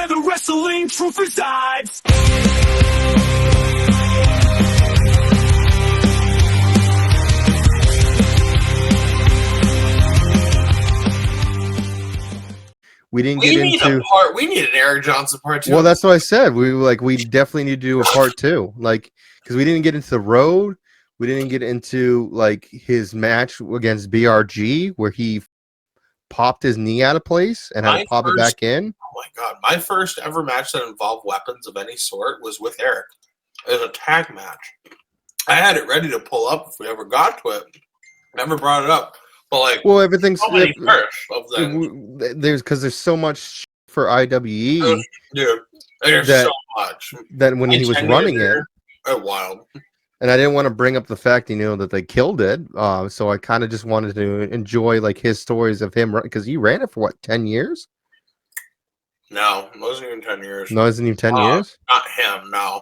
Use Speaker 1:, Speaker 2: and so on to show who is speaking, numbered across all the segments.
Speaker 1: where the wrestling truth resides.
Speaker 2: We didn't get into
Speaker 3: part. We need an Eric Johnson part 2.
Speaker 2: Well, that's what I said. We definitely need to do a part 2. Like, because we didn't get into the road. We didn't get into like his match against BRG where he popped his knee out of place and had to pop it back in.
Speaker 3: Oh my god! My first ever match that involved weapons of any sort was with Eric. It was a tag match. I had it ready to pull up if we ever got to it. Never brought it up. But like,
Speaker 2: well, everything's there's so much for IWE.
Speaker 3: Dude, there's so much.
Speaker 2: That when he was running it,
Speaker 3: wild.
Speaker 2: And I didn't want to bring up the fact, that they killed it. So I kind of just wanted to enjoy like his stories of him because he ran it for 10 years?
Speaker 3: No, it wasn't even 10 years.
Speaker 2: No, it wasn't even 10 years?
Speaker 3: Not him, no.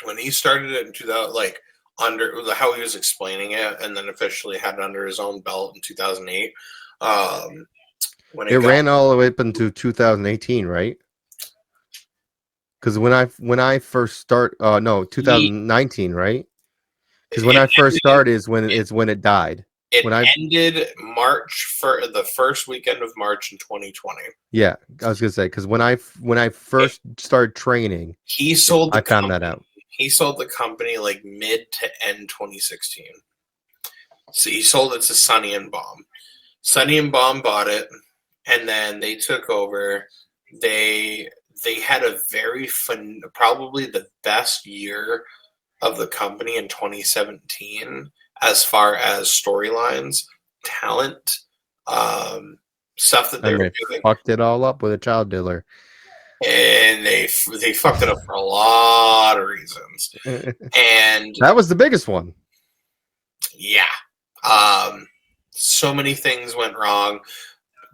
Speaker 3: When he started it in 2000, like under how he was explaining it, and then officially had it under his own belt in 2008. When
Speaker 2: it ran all the way up into 2018, right? Because when I first start, 2019, right? Because when I first started is when it died.
Speaker 3: It ended March for the first weekend of March in 2020.
Speaker 2: Yeah, I was gonna say because when I first started training, I found that out.
Speaker 3: He sold the company like mid to end 2016. So he sold it to Sonny and Bomb. Sonny and Bomb bought it, and then they took over. They had a very fun, probably the best year of the company in 2017 as far as storylines, talent, stuff that they were doing.
Speaker 2: Fucked it all up with a child dealer.
Speaker 3: And they fucked it up for a lot of reasons. And
Speaker 2: that was the biggest one.
Speaker 3: Yeah. So many things went wrong.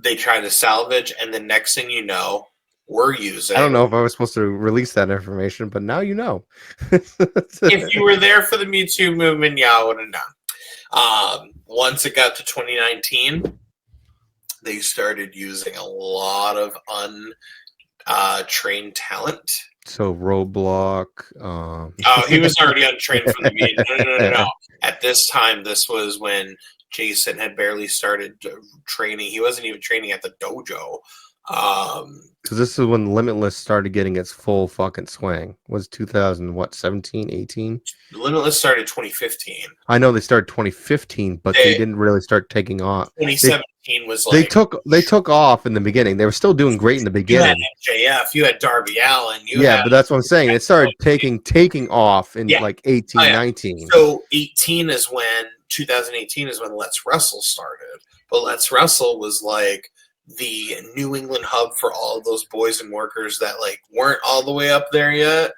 Speaker 3: They tried to salvage, and the next thing you know, we're using.
Speaker 2: I don't know if I was supposed to release that information, but now you know.
Speaker 3: If you were there for the Me Too movement, yeah, I would have known. Once it got to 2019, they started using a lot of untrained talent.
Speaker 2: So Roadblock.
Speaker 3: He was already untrained from the beginning. No. At this time, this was when Jason had barely started training. He wasn't even training at the dojo.
Speaker 2: Because this is when Limitless started getting its full fucking swing. Was 17, 18?
Speaker 3: Limitless started 2015.
Speaker 2: I know they started 2015, but they didn't really start taking off.
Speaker 3: 2017 was like
Speaker 2: they took off in the beginning. They were still doing great in the beginning.
Speaker 3: You had MJF, you had Darby Allin,
Speaker 2: but that's what I'm saying. It started taking off in like 18, 19.
Speaker 3: So 2018 is when Let's Wrestle started. But Let's Wrestle was like the New England hub for all of those boys and workers that like weren't all the way up there yet,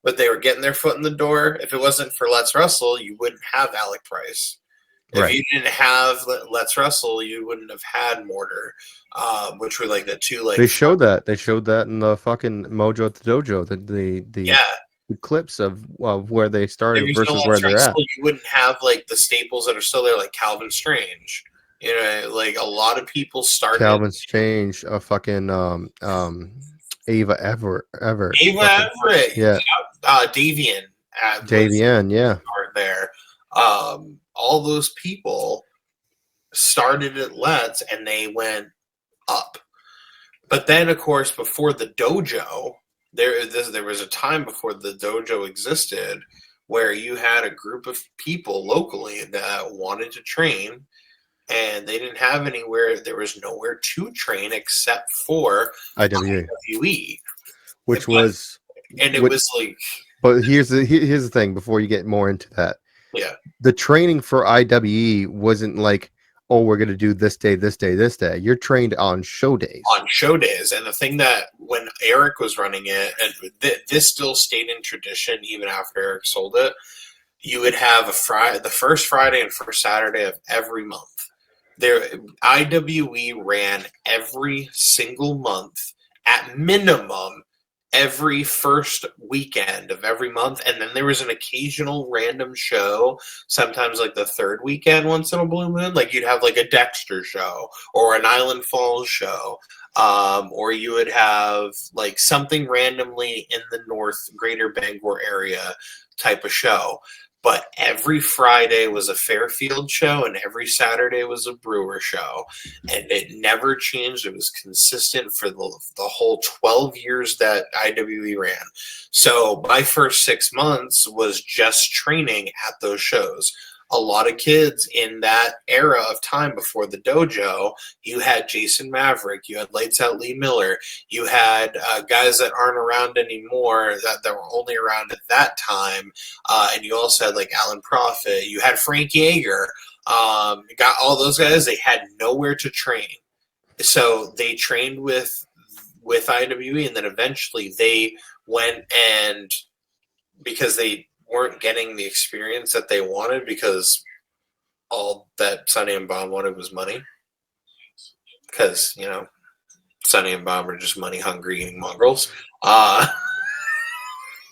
Speaker 3: but they were getting their foot in the door. If it wasn't for Let's Wrestle, you wouldn't have Alec Price. If you didn't have Let's Wrestle, you wouldn't have had Mortar, which were like the two like
Speaker 2: they showed that in the fucking Mojo at the Dojo, the clips of where they started versus where they're at.
Speaker 3: You wouldn't have like the staples that are still there, like Calvin Strange. Like a lot of people started.
Speaker 2: Calvin Strange, fucking Ava Everett.
Speaker 3: Ava Everett, yeah. Davian.
Speaker 2: Davian, yeah.
Speaker 3: There. All those people started at Let's and they went up. But then, of course, before the dojo, there was a time before the dojo existed where you had a group of people locally that wanted to train, and they didn't have anywhere. There was nowhere to train except for IWE,
Speaker 2: which was
Speaker 3: was like.
Speaker 2: But here's the thing. Before you get more into that, the training for IWE wasn't like, oh, we're going to do this day, this day, this day. You're trained on show days.
Speaker 3: On show days. And the thing that when Eric was running it, and this still stayed in tradition even after Eric sold it, you would have the first Friday and first Saturday of every month. IWE ran every single month at minimum every first weekend of every month, and then there was an occasional random show, sometimes like the third weekend once in a blue moon. Like you'd have like a Dexter show or an Island Falls show. or you would have like something randomly in the North Greater Bangor area type of show. But every Friday was a Fairfield show, and every Saturday was a Brewer show, and it never changed. It was consistent for the whole 12 years that IWE ran. So my first 6 months was just training at those shows. A lot of kids in that era of time before the dojo, you had Jason Maverick, you had Lights Out Lee Miller, you had guys that aren't around anymore that were only around at that time, and you also had like Alan Prophet, you had Frank Yeager, you got all those guys. They had nowhere to train, so they trained with IWE, and then eventually they went, and because they weren't getting the experience that they wanted, because all that Sonny and Bomb wanted was money. Because, you know, Sonny and Bomb are just money hungry mongrels.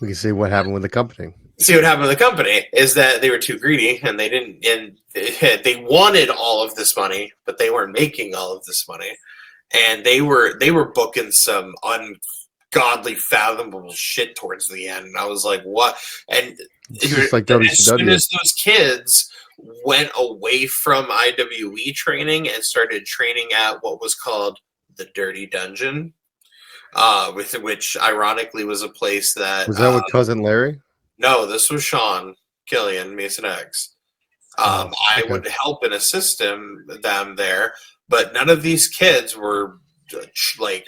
Speaker 2: We can see what happened with the company.
Speaker 3: See what happened with the company is that they were too greedy, and they didn't, and they wanted all of this money, but they weren't making all of this money, and they were booking some ungodly, fathomable shit towards the end. And I was like, what? And
Speaker 2: it's just like
Speaker 3: as soon as those kids went away from IWE training and started training at what was called the Dirty Dungeon, which ironically was a place that
Speaker 2: was that with Cousin Larry?
Speaker 3: No, this was Sean Killian, Mason X. I would help and assist them there, but none of these kids were like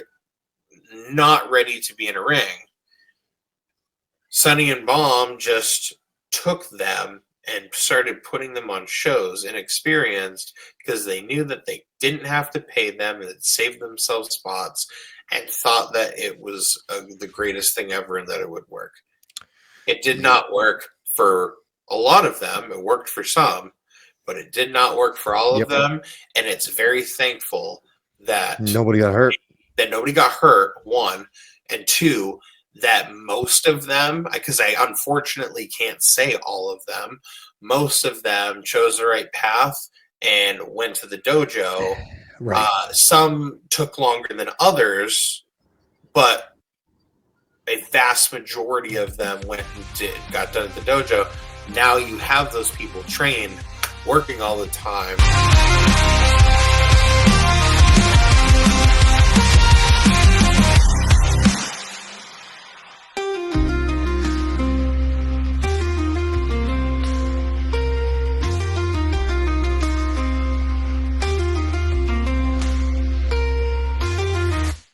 Speaker 3: not ready to be in a ring. Sonny and Bomb just took them and started putting them on shows, inexperienced, because they knew that they didn't have to pay them and it saved themselves spots, and thought that it was the greatest thing ever and that it would work. It did not work for a lot of them. It worked for some, but it did not work for all of them. And it's very thankful that
Speaker 2: nobody got hurt.
Speaker 3: That nobody got hurt, one, and two, that most of them, because I unfortunately can't say all of them, most of them chose the right path and went to the dojo.
Speaker 2: Right.
Speaker 3: Some took longer than others, but a vast majority of them went and got done at the dojo. Now you have those people trained, working all the time.